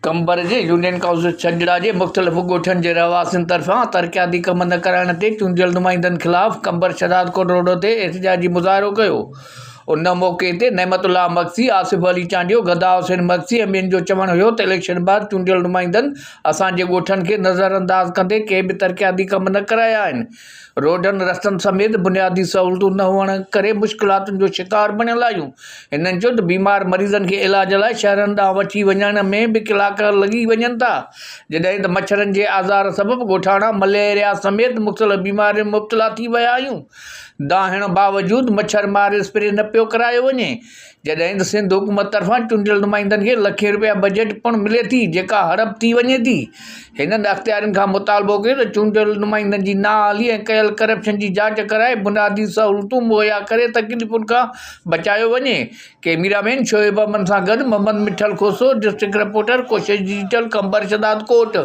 कंबर जे union council छंजड़ा जे मुख़्तलिफ़ ॻोठनि जे रहवासियुनि तरफ़ां तरक़ियाती कम न कराइण ते चूंडियल नुमाइंदनि ख़िलाफ़ कंबर शदाद कोट रोड ते एहतिजाजी मुज़ाहिरो कयो। उन मौक़े ते नेमतुल्लाह मक्सी, आसिफ अली चांडियो, गदा हुसैन मक्सी ऐं ॿियनि जो चवणु हुयो त इलेक्शन बाद चूंडियल नुमाइंदनि असांजे ॻोठनि खे नज़रअंदाज़ कंदे के बि तरक़ियाती कम न कराया आहिनि। रोडनि रस्तनि समेत बुनियादी सहूलतूं न हुअण करे मुश्किलातुनि जो शिकार बणियल आहियूं। हिननि चयो त बीमार मरीज़नि खे इलाज लाइ शहरनि ॾांहुं वठी वञण में बि कलाक लॻी वञनि था, जॾहिं त मच्छरनि जे आज़ार सबबि ॻोठाणा मलेरिया समेत मुख़्तलिफ़ बीमारियुनि में मुब्तला थी विया आहियूं। दाहिण बावजूदि मच्छर मारे स्प्रे न पियो करायो वञे, जॾहिं त सिंध हुकूमत तरफ़ां चूंडियल नुमाइंदनि खे लखे रुपया बजट पिणु मिले थी, जेका हड़प थी वञे थी। हिननि अख़्तियारनि खां मुतालबो कयो त चूंडियल नुमाइंदनि जी नाअहली ऐं कयल करप्शन जी जांच कराए बुनियादी सहूलतूं मुहैया करे तकलीफ़ुनि खां बचायो वञे। कैमरामैन शोएब अमन सां गॾु मोहम्मद मिठल खोसो, डिस्ट्रिक्ट रिपोर्टर कोशिश डिजिटल, कंबर शदाद कोट।